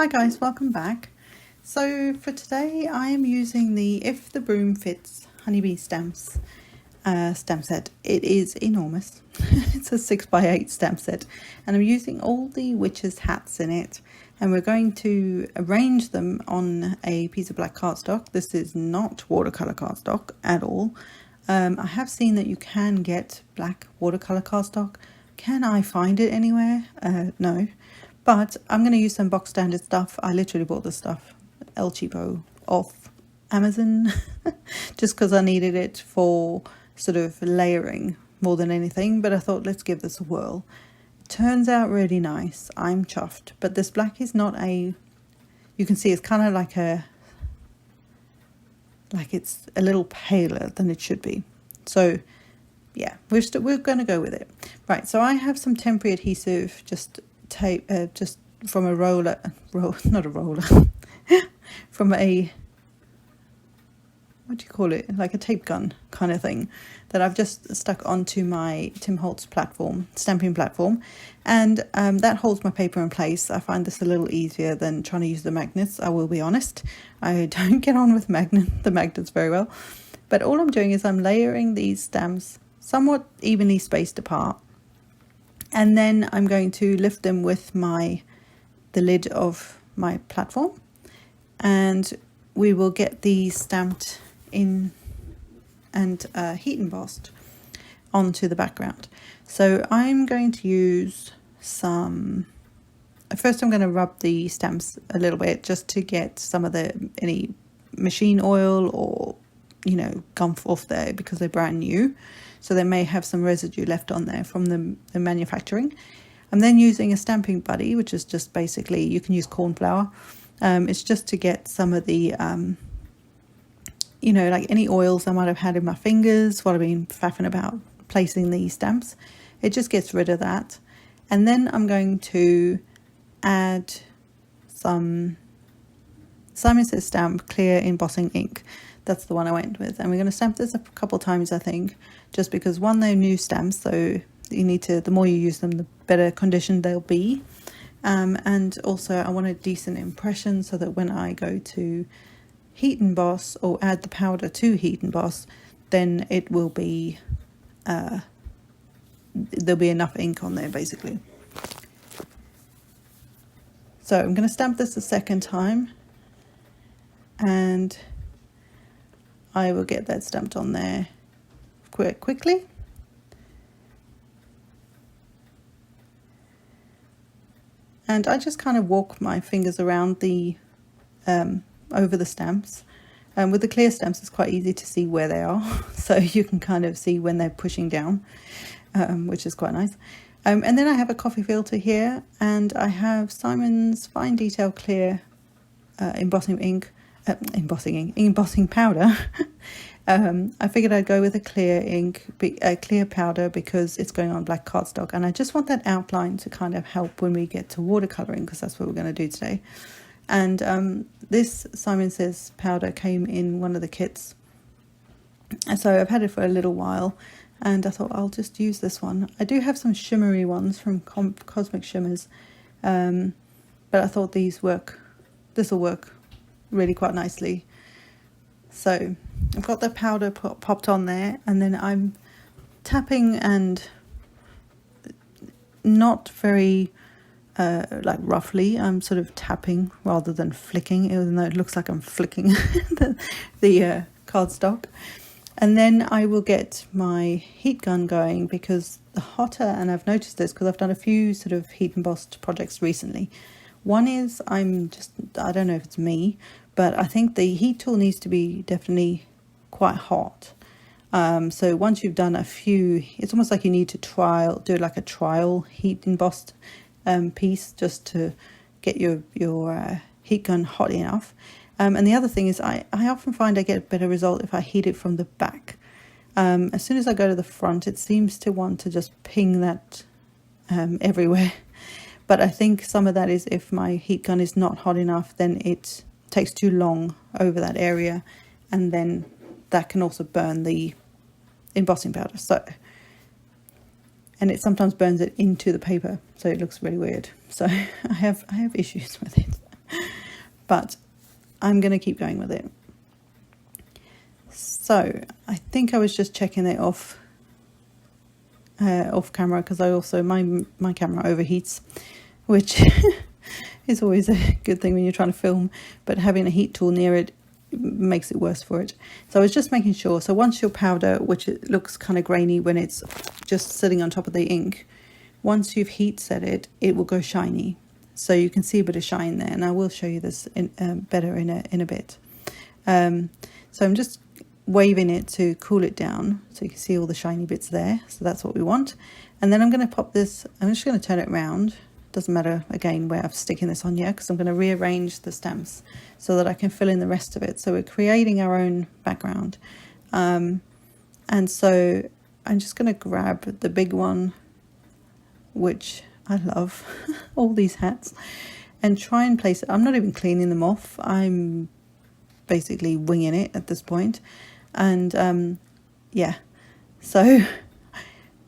Hi guys, welcome back. So for today I am using the If the Broom Fits Honeybee stamp set. It is enormous. It's a 6x8 stamp set and I'm using all the witches' hats in it, and we're going to arrange them on a piece of black cardstock. This is not watercolor cardstock at all. I have seen that you can get black watercolor cardstock. Can I find it anywhere? No. But I'm going to use some box standard stuff. I literally bought this stuff El Cheapo off Amazon just because I needed it for sort of layering more than anything. But I thought, let's give this a whirl. Turns out really nice. I'm chuffed. But this black is not a... You can see it's kind of like it's a little paler than it should be. So yeah, we're going to go with it. Right, so I have some temporary adhesive, just tape, just from a not a roller, from a, what do you call it, like a tape gun kind of thing, that I've just stuck onto my Tim Holtz platform, stamping platform, and that holds my paper in place. I find this a little easier than trying to use the magnets, I will be honest. I don't get on with the magnets very well, but all I'm doing is I'm layering these stamps somewhat evenly spaced apart. And then I'm going to lift them with the lid of my platform, and we will get these stamped in and heat embossed onto the background. So I'm going to use first I'm going to rub the stamps a little bit just to get some of any machine oil or gump off there, because they're brand new. So they may have some residue left on there from the manufacturing. I'm then using a stamping buddy, which is just basically, you can use corn flour. It's just to get some of the, like any oils I might have had in my fingers while I've been faffing about placing these stamps. It just gets rid of that. And then I'm going to add some Simon Says Stamp clear embossing ink. That's the one I went with, and we're going to stamp this a couple times, I think, just because one, they're new stamps, so the more you use them, the better condition they'll be, and also I want a decent impression so that when I go to heat emboss or add the powder to heat emboss, then it will be there'll be enough ink on there basically. So I'm going to stamp this a second time, and I will get that stamped on there quite quickly. And I just kind of walk my fingers around over the stamps. With the clear stamps, it's quite easy to see where they are. So you can kind of see when they're pushing down, which is quite nice. And then I have a coffee filter here, and I have Simon's Fine Detail Clear embossing powder. I figured I'd go with a clear powder because it's going on black cardstock, and I just want that outline to kind of help when we get to watercoloring, because that's what we're going to do today. And this Simon Says powder came in one of the kits, and so I've had it for a little while, and I thought I'll just use this one. I do have some shimmery ones from Cosmic Shimmers, but I thought this will work really quite nicely. So I've got the powder popped on there, and then I'm tapping, and not very roughly. I'm sort of tapping rather than flicking, even though it looks like I'm flicking the cardstock. And then I will get my heat gun going, because the hotter, and I've noticed this because I've done a few sort of heat embossed projects recently. One is I don't know if it's me, but I think the heat tool needs to be definitely quite hot. So once you've done a few, it's almost like you need to do like a trial heat embossed piece, just to get your heat gun hot enough. And the other thing is I often find I get a better result if I heat it from the back. As soon as I go to the front, it seems to want to just ping that everywhere. But I think some of that is if my heat gun is not hot enough, then it takes too long over that area, and then that can also burn the embossing powder. And it sometimes burns it into the paper, so it looks really weird. So I have issues with it. but I'm going to keep going with it. So I think I was just checking it off camera, because I also my camera overheats, which is always a good thing when you're trying to film, but having a heat tool near it makes it worse for it. So I was just making sure. So once your powder, which it looks kind of grainy when it's just sitting on top of the ink, once you've heat set it, it will go shiny. So you can see a bit of shine there, and I will show you this better in a bit. So I'm just waving it to cool it down, so you can see all the shiny bits there. So that's what we want. And then I'm going to pop this, I'm just going to turn it around. Doesn't matter again where I'm sticking this on yet, because I'm going to rearrange the stamps so that I can fill in the rest of it. So we're creating our own background. And so I'm just going to grab the big one, which I love, all these hats, and try and place it. I'm not even cleaning them off. I'm basically winging it at this point. And yeah, so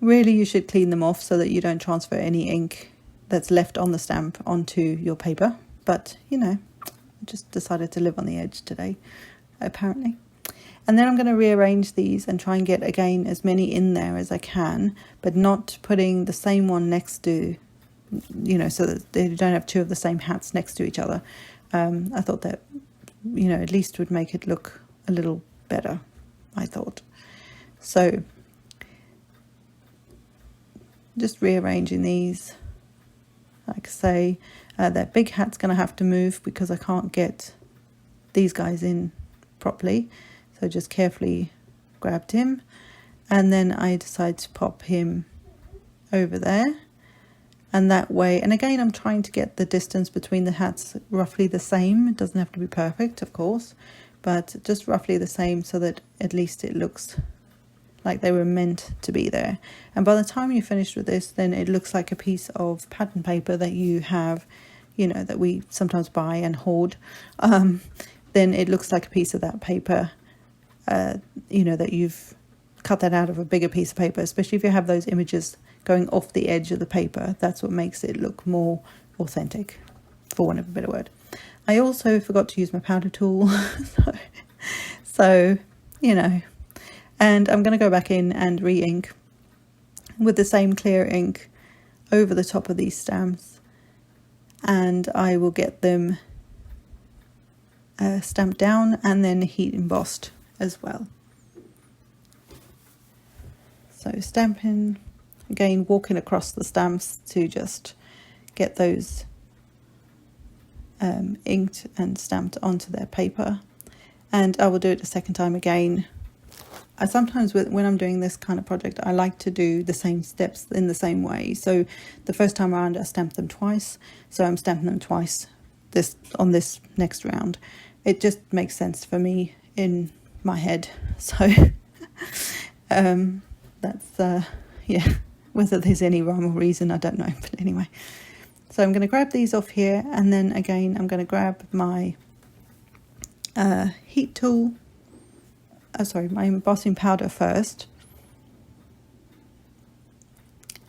really you should clean them off so that you don't transfer any ink that's left on the stamp onto your paper. But you know, I just decided to live on the edge today, apparently. And then I'm going to rearrange these and try and get again as many in there as I can, but not putting the same one next to, you know, so that they don't have two of the same hats next to each other. I thought that, you know, at least would make it look a little better, I thought. So just rearranging these. Like I say, that big hat's going to have to move because I can't get these guys in properly. So just carefully grabbed him, and then I decide to pop him over there. And that way, and again, I'm trying to get the distance between the hats roughly the same. It doesn't have to be perfect, of course, but just roughly the same, so that at least it looks like they were meant to be there. And by the time you're finished with this, then it looks like a piece of pattern paper that you have, you know, that we sometimes buy and hoard. Then it looks like a piece of that paper, you know, that you've cut that out of a bigger piece of paper, especially if you have those images going off the edge of the paper. That's what makes it look more authentic, for want of a better word. I also forgot to use my powder tool, so you know, and I'm going to go back in and re-ink with the same clear ink over the top of these stamps, and I will get them stamped down and then heat embossed as well. So stamping, again walking across the stamps to just get those inked and stamped onto their paper. And I will do it a second time again. I sometimes, when I'm doing this kind of project, I like to do the same steps in the same way. So the first time around I stamped them twice, so I'm stamping them twice on this next round. It just makes sense for me in my head. So that's yeah, whether there's any rhyme or reason, I don't know, but anyway. So I'm going to grab these off here, and then again I'm going to grab my heat tool, my embossing powder first,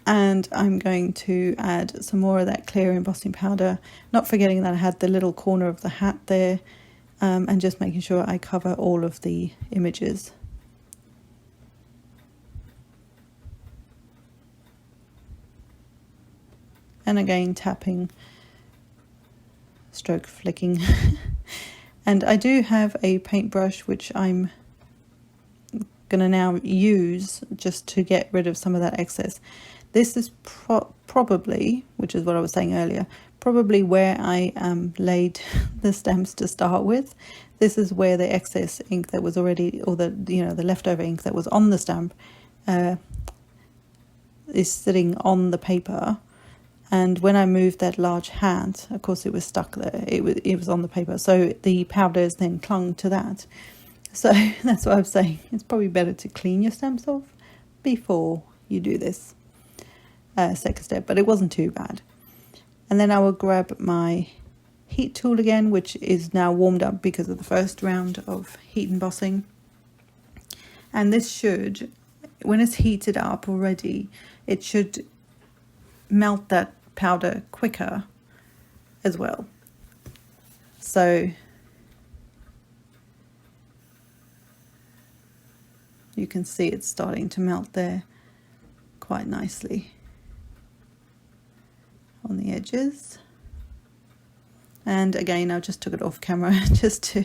and I'm going to add some more of that clear embossing powder, not forgetting that I had the little corner of the hat there, and just making sure I cover all of the images. And again tapping, stroke flicking. And I do have a paintbrush which I'm going to now use just to get rid of some of that excess. This is probably, which is what I was saying earlier, probably where I laid the stamps to start with. This is where the excess ink that was already, or the leftover ink that was on the stamp is sitting on the paper. And when I moved that large hat, of course it was stuck there. It was on the paper. So the powders then clung to that. So that's what I'm saying. It's probably better to clean your stamps off before you do this second step. But it wasn't too bad. And then I will grab my heat tool again, which is now warmed up because of the first round of heat embossing. And this should, when it's heated up already, it should melt that powder quicker as well. So you can see it's starting to melt there quite nicely on the edges. And again, I just took it off camera just to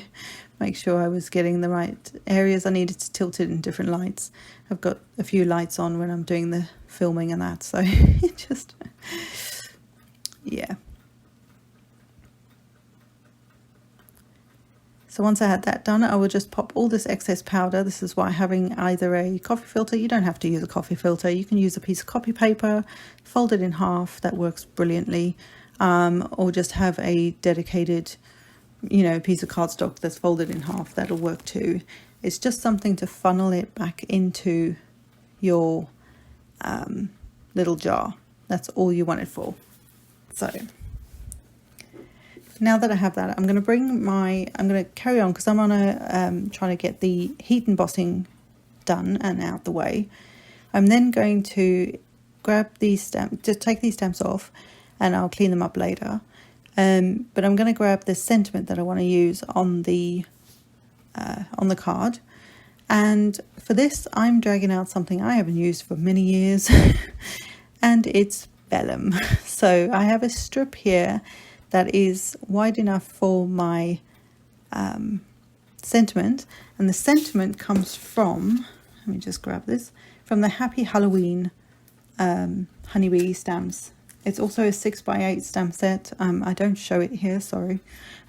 make sure I was getting the right areas. I needed to tilt it in different lights. I've got a few lights on when I'm doing the filming and that, so it just, yeah. So once I had that done, I will just pop all this excess powder. This is why having either a coffee filter, you don't have to use a coffee filter. You can use a piece of copy paper, fold it in half. That works brilliantly. Or just have a dedicated, you know, piece of cardstock that's folded in half. That'll work too. It's just something to funnel it back into your little jar. That's all you want it for. So now that I have that, I'm going to carry on because I'm on a trying to get the heat embossing done and out the way. I'm then going to grab these stamps, just take these stamps off, and I'll clean them up later. But I'm going to grab the sentiment that I want to use on the card. And for this, I'm dragging out something I haven't used for many years, and it's vellum. So I have a strip here that is wide enough for my sentiment, and the sentiment comes from, let me just grab this, from the Happy Halloween honeybee stamps. It's also a 6x8 stamp set. I don't show it here, sorry,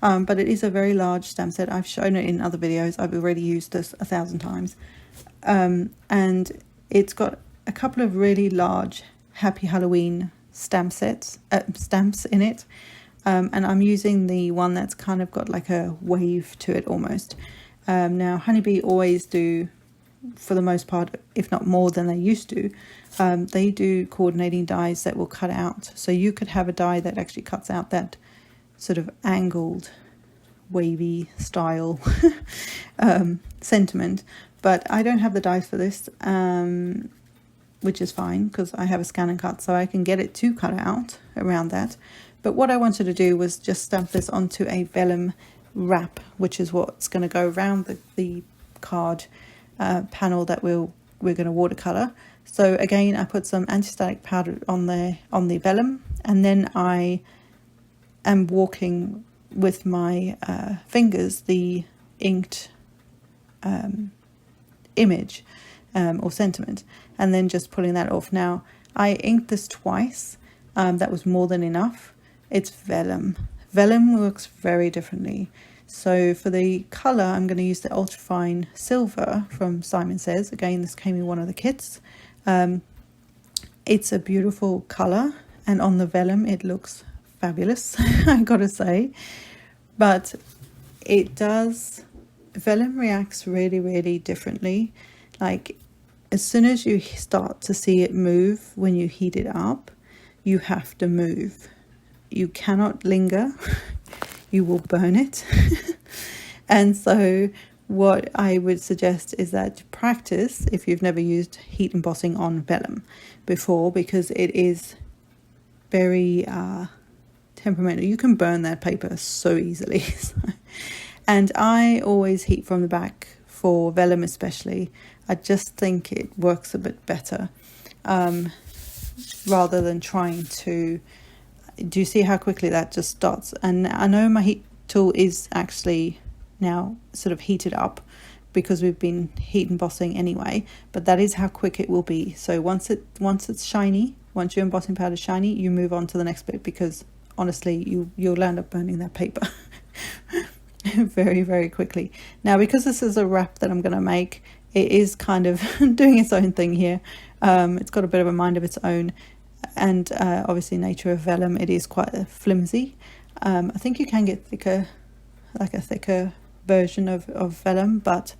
but it is a very large stamp set. I've shown it in other videos. I've already used this 1,000 times, and it's got a couple of really large Happy Halloween stamps in it. And I'm using the one that's kind of got like a wave to it almost. Now honeybee always do, for the most part, if not more than they used to, they do coordinating dies that will cut out. So you could have a die that actually cuts out that sort of angled, wavy style sentiment. But I don't have the dies for this, which is fine because I have a scan and cut, so I can get it to cut out around that. But what I wanted to do was just stamp this onto a vellum wrap, which is what's going to go around the card panel that we're going to watercolor. So again, I put some anti-static powder on the vellum, and then I am walking with my fingers the inked image or sentiment, and then just pulling that off. Now I inked this twice. That was more than enough. It's vellum. Vellum works very differently. So for the colour, I'm going to use the ultrafine silver from Simon Says. Again, this came in one of the kits. It's a beautiful colour, and on the vellum it looks fabulous, I gotta say. But vellum reacts really, really differently. Like, as soon as you start to see it move when you heat it up, you have to move. You cannot linger. You will burn it. And so what I would suggest is that to practice, if you've never used heat embossing on vellum before, because it is very temperamental. You can burn that paper so easily. And I always heat from the back for vellum especially. I just think it works a bit better, rather than trying to... Do you see how quickly that just starts? And I know my heat tool is actually now sort of heated up because we've been heat embossing anyway, but that is how quick it will be. So once it's shiny, once your embossing powder is shiny, you move on to the next bit, because honestly you'll end up burning that paper very, very quickly. Now, because this is a wrap that I'm going to make, it is kind of doing its own thing here. It's got a bit of a mind of its own. And obviously nature of vellum, it is quite flimsy. I think you can get thicker, like a thicker version of vellum, but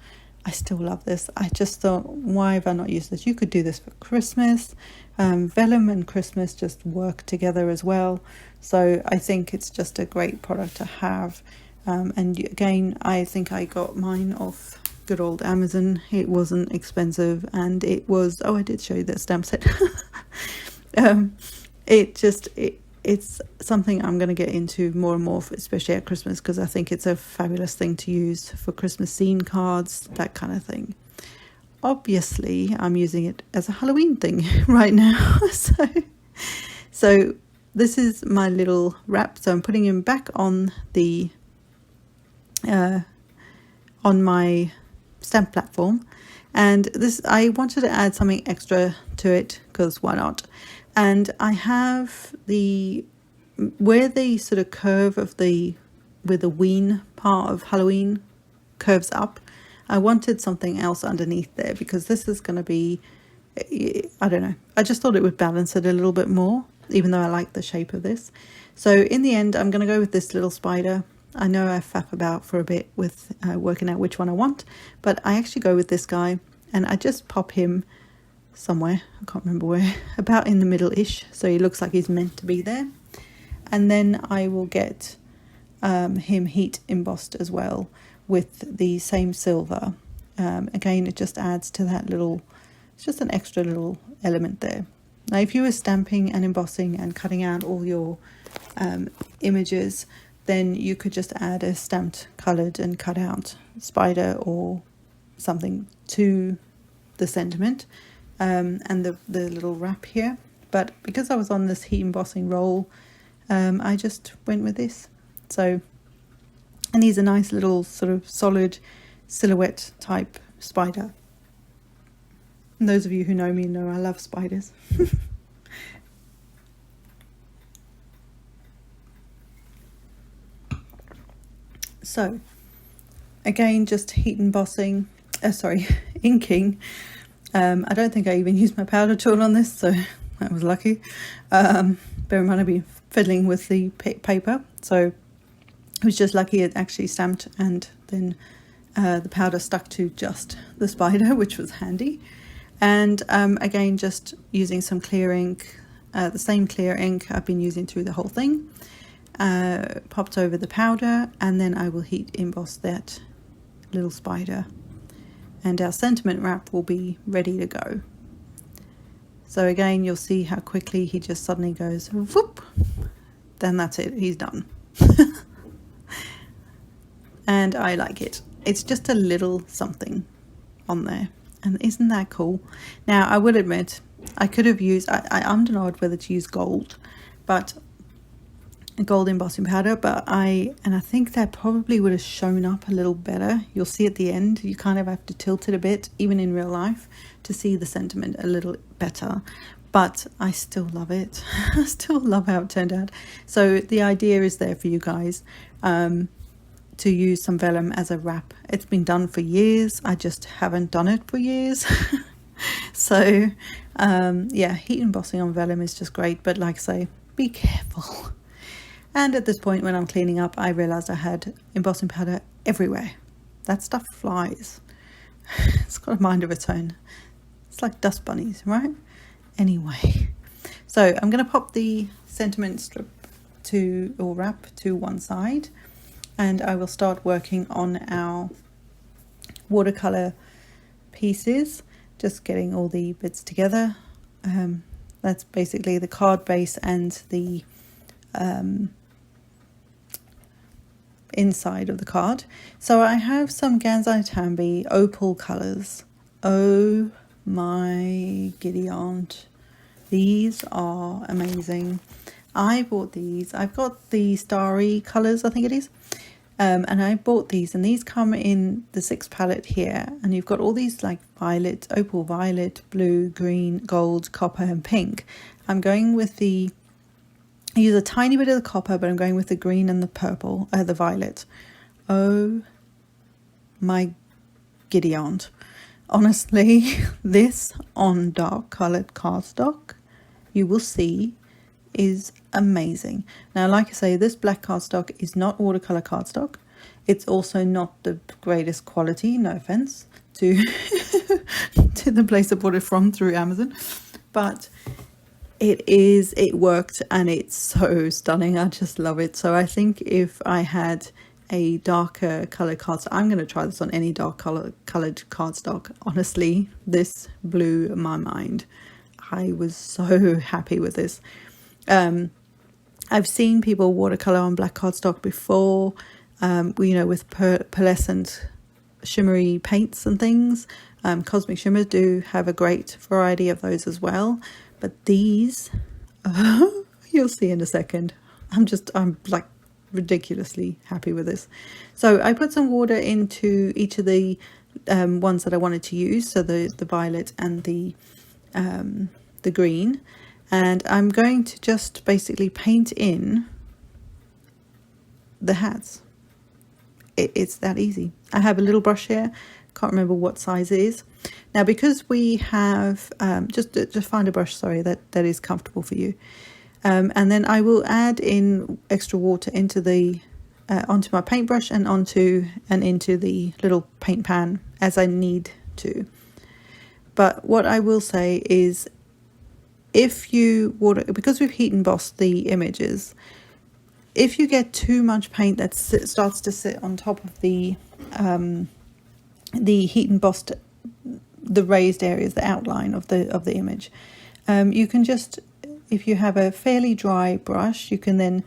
I still love this. I just thought, why have I not used this? You could do this for Christmas. Vellum and Christmas just work together as well. So I think it's just a great product to have. And again, I think I got mine off good old Amazon. It wasn't expensive, and it was, oh, I did show you that stamp set. It it's something I'm going to get into more and more, especially at Christmas, because I think it's a fabulous thing to use for Christmas scene cards, that kind of thing. Obviously, I'm using it as a Halloween thing right now. So this is my little wrap. So I'm putting him back on the on my stamp platform, and this, I wanted to add something extra to it because why not? And I have the, where the sort of curve of the, where the ween part of Halloween curves up, I wanted something else underneath there, because this is going to be, I don't know, I just thought it would balance it a little bit more, even though I like the shape of this. So in the end, I'm going to go with this little spider. I know I faff about for a bit with working out which one I want, but I actually go with this guy, and I just pop him somewhere, I can't remember where, about in the middle-ish, so he looks like he's meant to be there. And then I will get him heat embossed as well with the same silver. Again, it just adds to that little, it's just an extra little element there. Now, if you were stamping and embossing and cutting out all your images, then you could just add a stamped, coloured and cut out spider or something to the sentiment and the little wrap here. But because I was on this heat embossing roll, I just went with this. So, and he's a nice little sort of solid silhouette type spider. And those of you who know me know I love spiders. So again, just heat embossing, inking. I don't think I even used my powder tool on this, so that was lucky. Bear in mind I've been fiddling with the paper, so it was just lucky it actually stamped, and then the powder stuck to just the spider, which was handy. And again, just using some clear ink, the same clear ink I've been using through the whole thing. Popped over the powder, and then I will heat emboss that little spider, and our sentiment wrap will be ready to go. So again, you'll see how quickly he just suddenly goes whoop, then that's it, he's done. And I like it. It's just a little something on there, and isn't that cool? Now, I will admit, I could have used, I'm not sure whether to use gold, but gold embossing powder, but I think that probably would have shown up a little better. You'll see at the end, you kind of have to tilt it a bit, even in real life, to see the sentiment a little better. But I still love it. I still love how it turned out. So the idea is there for you guys, to use some vellum as a wrap. It's been done for years. I just haven't done it for years. So yeah, heat embossing on vellum is just great, but like I say, be careful. And at this point, when I'm cleaning up, I realized I had embossing powder everywhere. That stuff flies. It's got a mind of its own. It's like dust bunnies, right? Anyway, so I'm going to pop the sentiment strip or wrap to one side, and I will start working on our watercolor pieces, just getting all the bits together. That's basically the card base and the inside of the card. So I have some Gansai Tambi opal colors. Oh my giddy aunt, these are amazing. I bought these. I've got the starry colors, I think it is, and I bought these, and these come in the 6 palette here, and you've got all these like violet, opal violet, blue, green, gold, copper and pink. I'm going with the, I use a tiny bit of the copper, but I'm going with the green and the purple, the violet. Oh my giddy aunt. Honestly, this on dark coloured cardstock, you will see, is amazing. Now, like I say, this black cardstock is not watercolour cardstock. It's also not the greatest quality, no offence to, to the place I bought it from through Amazon. But it worked, and it's so stunning. I just love it. So I think if I had a darker color cardstock, I'm going to try this on any dark colored cardstock. Honestly, this blew my mind. I was so happy with this. I've seen people watercolor on black cardstock before, with pearlescent shimmery paints and things. Cosmic Shimmer do have a great variety of those as well, but these, you'll see in a second. I'm like ridiculously happy with this. So I put some water into each of the ones that I wanted to use, so the violet and the green, and I'm going to just basically paint in the hats. It's that easy. I have a little brush here, can't remember what size it is. Now because we have just find a brush, sorry, that is comfortable for you, and then I will add in extra water into the onto my paintbrush and into the little paint pan as I need to. But what I will say is, if you because we've heat embossed the images, if you get too much paint that starts to sit on top of the heat embossed, the raised areas, the outline of the image, you can just, if you have a fairly dry brush, you can then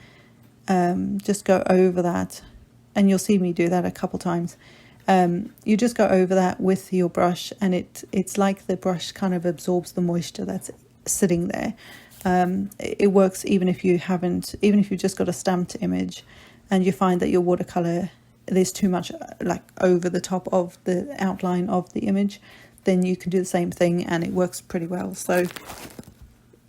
just go over that, and you'll see me do that a couple times. You just go over that with your brush, and it's like the brush kind of absorbs the moisture that's sitting there. It works even if you've just got a stamped image and you find that your watercolor, there's too much like over the top of the outline of the image, then you can do the same thing and it works pretty well. So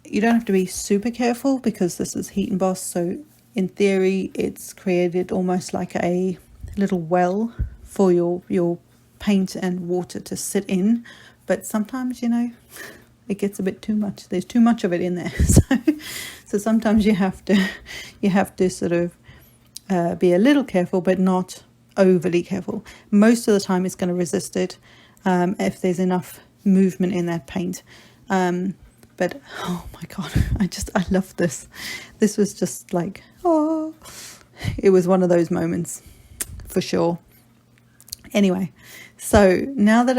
you don't have to be super careful because this is heat embossed, so in theory it's created almost like a little well for your paint and water to sit in, but sometimes it gets a bit too much. There's too much of it in there. So sometimes you have to sort of be a little careful, but not overly careful. Most of the time it's going to resist it if there's enough movement in that paint. But oh my god, I love this. This was just like, oh, it was one of those moments for sure. Anyway, so now that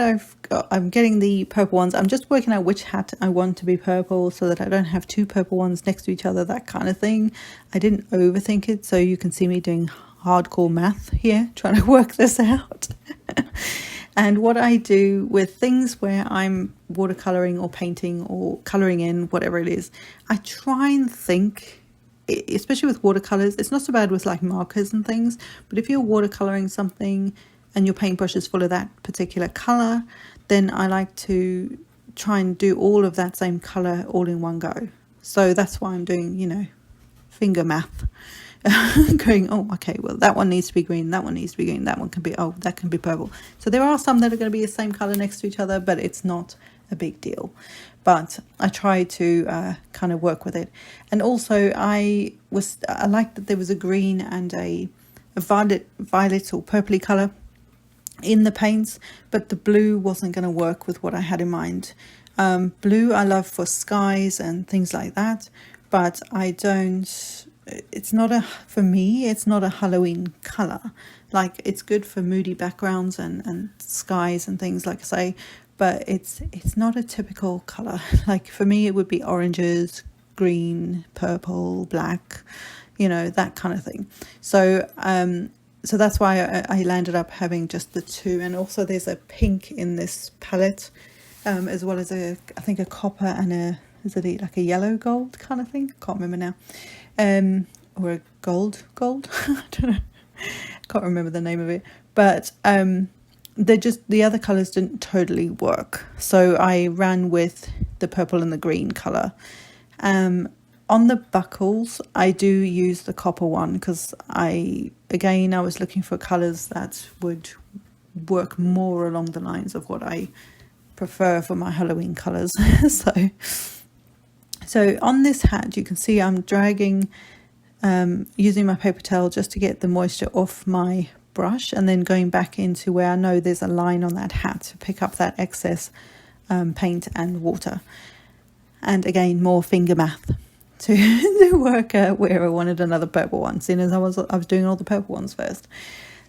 I'm getting the purple ones, I'm just working out which hat I want to be purple so that I don't have two purple ones next to each other, that kind of thing. I didn't overthink it, so you can see me doing hardcore math here, trying to work this out. And what I do with things where I'm watercoloring or painting or coloring in, whatever it is, I try and think, especially with watercolors, it's not so bad with like markers and things, but if you're watercoloring something and your paintbrush is full of that particular color, then I like to try and do all of that same color all in one go. So that's why I'm doing, finger math. Going, oh, okay, well, that one needs to be green, that one needs to be green, that one can be, that can be purple. So there are some that are going to be the same color next to each other, but it's not a big deal. But I try to kind of work with it. And also I liked that there was a green and a violet or purpley color in the paints, but the blue wasn't going to work with what I had in mind. Blue I love for skies and things like that, but for me it's not a Halloween color. Like, it's good for moody backgrounds and skies and things, like I say, but it's not a typical color. Like for me it would be oranges, green, purple, black, that kind of thing. So so that's why I landed up having just the two. And also there's a pink in this palette, as well as I think a copper and is it like a yellow gold kind of thing? Can't remember now. Or a gold? I don't know. Can't remember the name of it. But the other colours didn't totally work. So I ran with the purple and the green colour. On the buckles, I do use the copper one because I was looking for colours that would work more along the lines of what I prefer for my Halloween colours. So on this hat, you can see I'm dragging, using my paper towel just to get the moisture off my brush, and then going back into where I know there's a line on that hat to pick up that excess paint and water. And again, more finger math to work out where I wanted another purple one, seeing as I was doing all the purple ones first.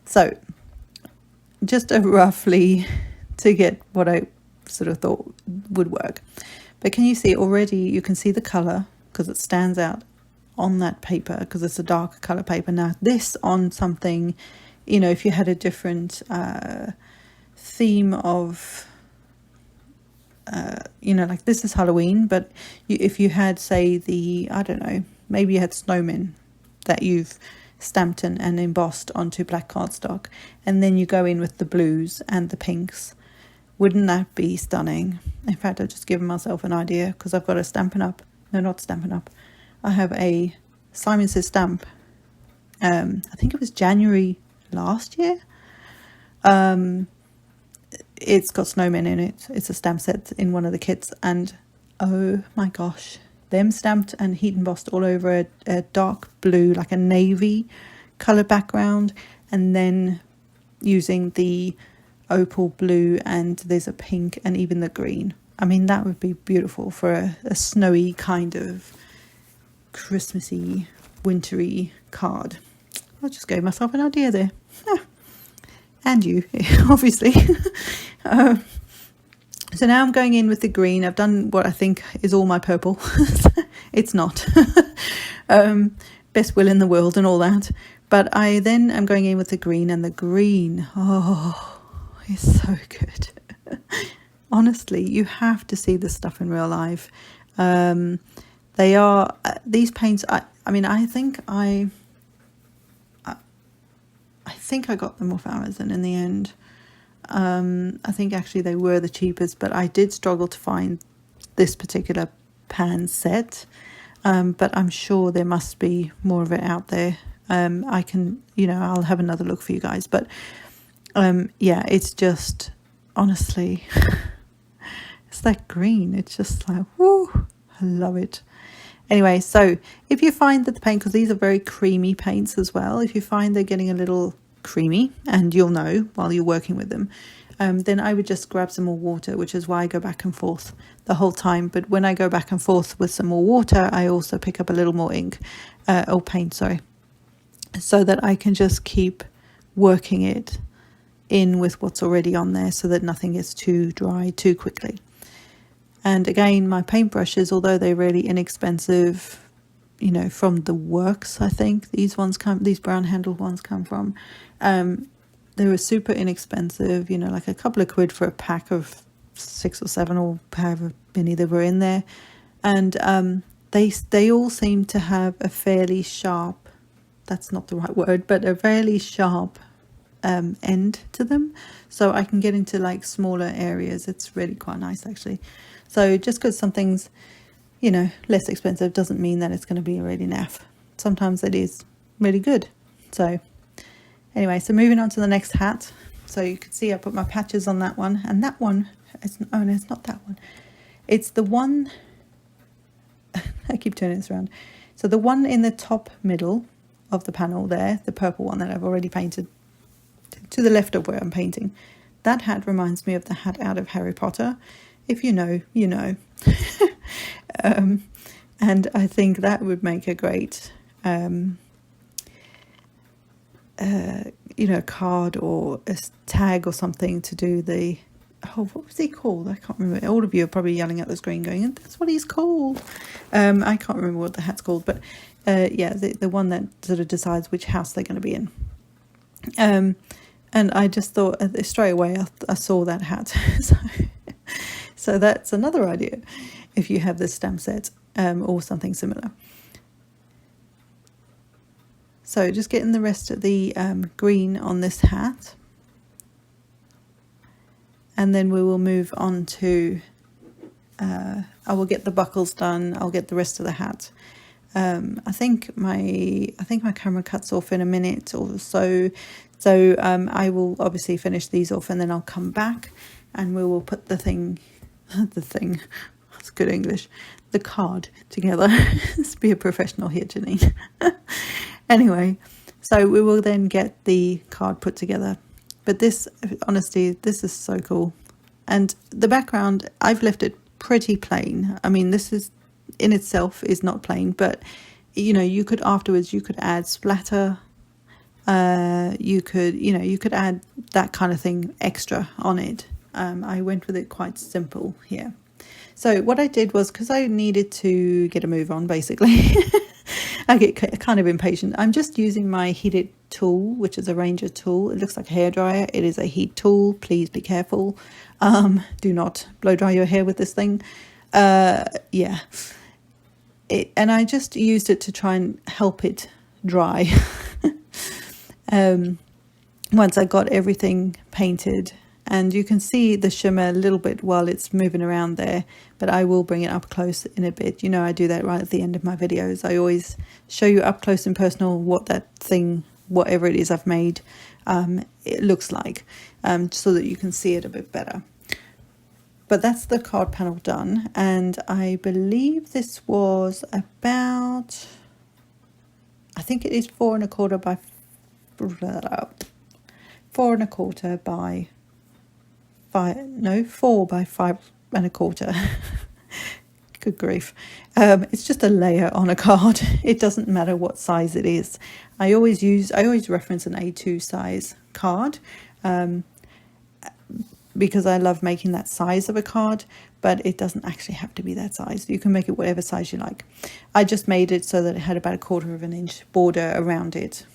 So just roughly to get what I sort of thought would work. But can you see already, you can see the colour because it stands out on that paper because it's a darker color paper. Now this on something, you know, if you had a different theme of, you know, like this is Halloween, but if you had, say, I don't know, maybe you had snowmen that you've stamped and embossed onto black cardstock, and then you go in with the blues and the pinks. Wouldn't that be stunning? In fact, I've just given myself an idea because I've got a Stampin' Up. No, not Stampin' Up. I have a Simon Says Stamp. I think it was January last year. It's got snowmen in it. It's a stamp set in one of the kits, and oh my gosh, them stamped and heat embossed all over a dark blue, like a navy color background, and then using the opal blue, and there's a pink and even the green. I mean, that would be beautiful for a snowy kind of Christmassy, wintry card. I just gave myself an idea there. And you, obviously. So now I'm going in with the green. I've done what I think is all my purple. It's not. Best will in the world and all that. But I then am going in with the green, and the green, oh, is so good. Honestly, you have to see this stuff in real life. They are, these paints, I mean, I think I got them off Amazon in the end. I think actually they were the cheapest, but I did struggle to find this particular pan set. But I'm sure there must be more of it out there. I can, you know, I'll have another look for you guys. But yeah, it's just, honestly, it's that green. It's just like, whoo, I love it. Anyway, so if you find that the paint, because these are very creamy paints as well, if you find they're getting a little creamy, and you'll know while you're working with them, then I would just grab some more water, which is why I go back and forth the whole time. But when I go back and forth with some more water, I also pick up a little more ink, or paint, sorry, so that I can just keep working it in with what's already on there so that nothing gets too dry too quickly. And again, my paintbrushes, although they're really inexpensive, you know, from the Works, I think these brown handled ones come from, they were super inexpensive, you know, like a couple of quid for a pack of 6 or 7 or however many there were in there. And they all seem to have a fairly sharp, that's not the right word, but a fairly sharp end to them, so I can get into like smaller areas. It's really quite nice actually. So just because something's, you know, less expensive doesn't mean that it's going to be really naff. Sometimes it is really good. So anyway, so moving on to the next hat. So you can see I put my patches on that one, and that one is, oh no, it's not that one, it's the one I keep turning this around. So the one in the top middle of the panel there, the purple one that I've already painted to the left of where I'm painting, that hat reminds me of the hat out of Harry Potter. If you know, you know. And I think that would make a great, you know, card or a tag or something to do the, oh, what was he called? I can't remember. All of you are probably yelling at the screen going, that's what he's called. I can't remember what the hat's called, but yeah, the one that sort of decides which house they're going to be in. And I just thought straight away I saw that hat. So that's another idea if you have this stamp set or something similar. So just getting the rest of the green on this hat, and then we will move on to, I will get the buckles done, I'll get the rest of the hat. I think my camera cuts off in a minute or so, so I will obviously finish these off, and then I'll come back and we will put the that's good English, the card together. Let's be a professional here, Janine. Anyway, so we will then get the card put together. But this, honestly, this is so cool. And the background, I've left it pretty plain. I mean, this is in itself is not plain, but you know, you could afterwards, you could add splatter, you could add that kind of thing extra on it. I went with it quite simple here. So what I did was, because I needed to get a move on basically, I get kind of impatient. I'm just using my heated tool, which is a Ranger tool. It looks like a hairdryer. It is a heat tool. Please be careful. Do not blow dry your hair with this thing. Yeah. And I just used it to try and help it dry. Once I got everything painted, and you can see the shimmer a little bit while it's moving around there, but I will bring it up close in a bit. You know, I do that right at the end of my videos. I always show you up close and personal what that thing, whatever it is I've made, it looks like, so that you can see it a bit better. But that's the card panel done, and I believe this was about, I think it is 4 1/4 by 4 1/4 by 5, no, 4 by 5 1/4. Good grief. It's just a layer on a card. It doesn't matter what size it is. I always reference an A2 size card, because I love making that size of a card, but it doesn't actually have to be that size. You can make it whatever size you like. I just made it so that it had about 1/4 inch border around it.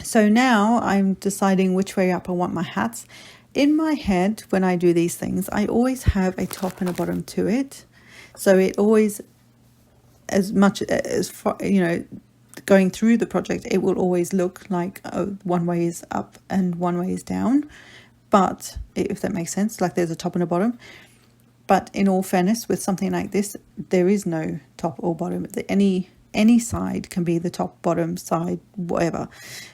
So now I'm deciding which way up I want my hats. In my head, when I do these things, I always have a top and a bottom to it. So it always, as much as far, you know, going through the project, it will always look like, oh, one way is up and one way is down. But if that makes sense, like there's a top and a bottom. But in all fairness, with something like this, there is no top or bottom. Any side can be the top, bottom, side, whatever.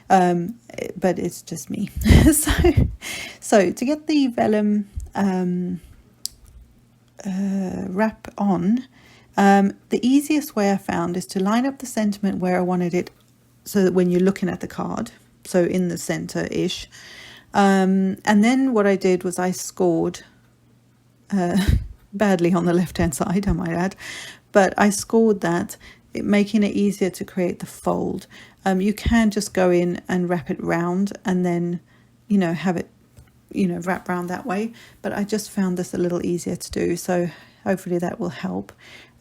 But it's just me. So to get the vellum wrap on, the easiest way I found is to line up the sentiment where I wanted it, so that when you're looking at the card, so in the center-ish. And then what I did was I scored badly on the left-hand side, I might add, but I scored that, making it easier to create the fold. You can just go in and wrap it round and then, you know, have it, you know, wrap round that way. But I just found this a little easier to do, so hopefully that will help.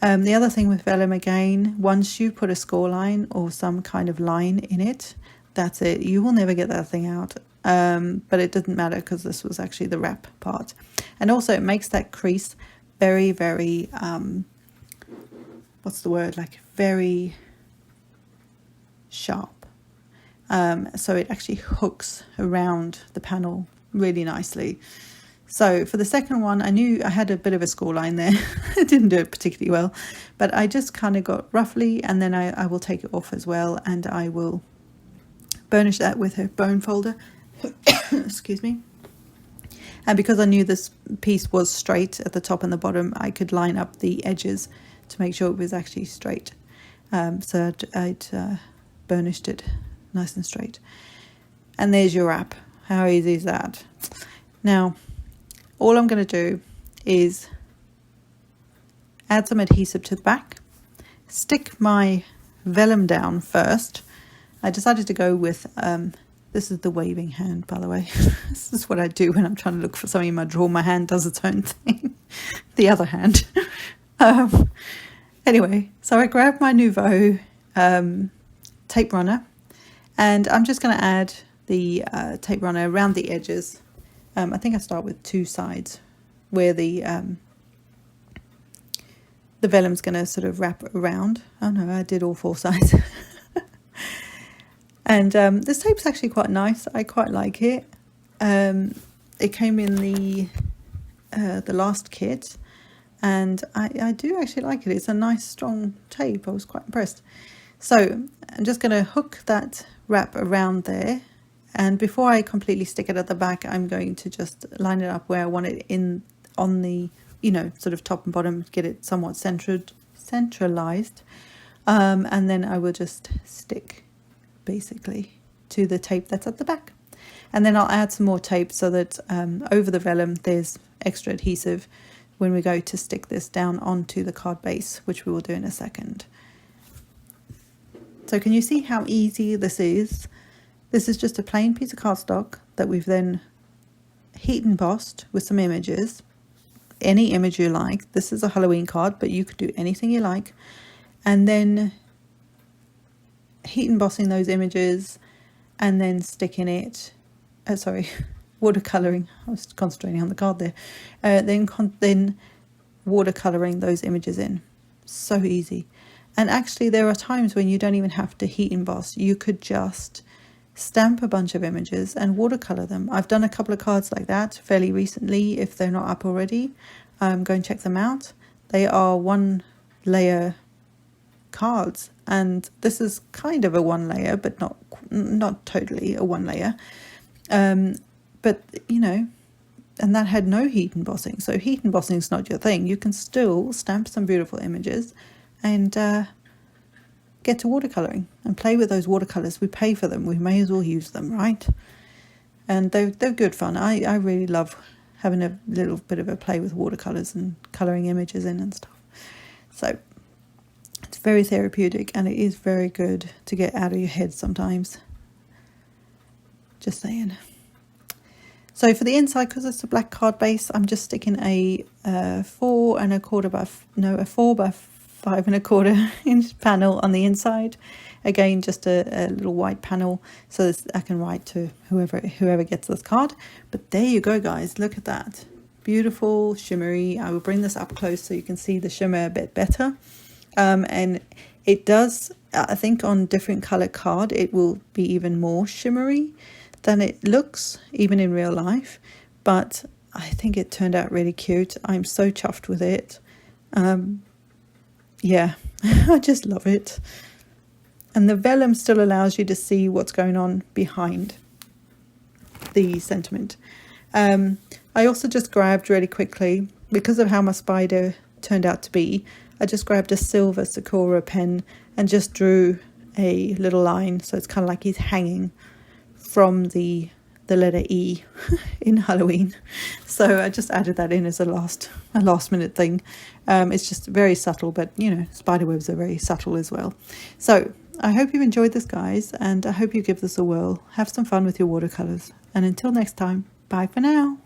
The other thing with vellum, again, once you put a score line or some kind of line in it, that's it. You will never get that thing out. But it doesn't matter because this was actually the wrap part. And also it makes that crease very, very, what's the word, like very sharp. So it actually hooks around the panel really nicely. So for the second one, I knew I had a bit of a score line there. I didn't do it particularly well, but I just kind of got roughly, and then I will take it off as well, and I will burnish that with a bone folder. Excuse me. And because I knew this piece was straight at the top and the bottom, I could line up the edges to make sure it was actually straight. So I'd burnished it nice and straight. And there's your wrap. How easy is that? Now, all I'm going to do is add some adhesive to the back, stick my vellum down first. I decided to go with, this is the waving hand, by the way. This is what I do when I'm trying to look for something in my drawer. My hand does its own thing. The other hand. Anyway, so I grabbed my Nouveau tape runner, and I'm just going to add the tape runner around the edges. I think I start with 2 sides where the vellum's going to sort of wrap around. Oh no, I did all 4 sides. And this tape's actually quite nice. I quite like it. It came in the last kit, and I do actually like it. It's a nice strong tape. I was quite impressed. So I'm just going to hook that wrap around there, and before I completely stick it at the back, I'm going to just line it up where I want it in on the, you know, sort of top and bottom, get it somewhat centralized, and then I will just stick basically to the tape that's at the back, and then I'll add some more tape so that over the vellum there's extra adhesive when we go to stick this down onto the card base, which we will do in a second. So can you see how easy this is? This is just a plain piece of cardstock that we've then heat embossed with some images, any image you like. This is a Halloween card, but you could do anything you like. And then heat embossing those images and then sticking it, watercoloring, I was concentrating on the card there, then watercoloring those images in. So easy. And actually there are times when you don't even have to heat emboss. You could just stamp a bunch of images and watercolor them. I've done a couple of cards like that fairly recently. If they're not up already, go and check them out. They are 1 layer cards, and this is kind of a 1 layer, but not totally a 1 layer. But you know, and that had no heat embossing. So heat embossing is not your thing. You can still stamp some beautiful images and get to watercoloring and play with those watercolors. We pay for them, we may as well use them, right? And they're good fun. I really love having a little bit of a play with watercolors and coloring images in and stuff. So it's very therapeutic, and it is very good to get out of your head sometimes. Just saying. So for the inside, because it's a black card base, I'm just sticking a 4 by 5¼ inch panel on the inside. Again, just a little white panel, so I can write to whoever gets this card. But there you go, guys. Look at that. Beautiful, shimmery. I will bring this up close so you can see the shimmer a bit better. And it does, I think on different color card, it will be even more shimmery than it looks, even in real life. But I think it turned out really cute. I'm so chuffed with it. Yeah, I just love it. And the vellum still allows you to see what's going on behind the sentiment. I also just grabbed really quickly, because of how my spider turned out to be, I just grabbed a silver Sakura pen and just drew a little line. So it's kind of like he's hanging from the letter E in Halloween. So I just added that in as a last minute thing. It's just very subtle, but you know, spiderwebs are very subtle as well. So I hope you enjoyed this, guys, and I hope you give this a whirl. Have some fun with your watercolors, and until next time, bye for now.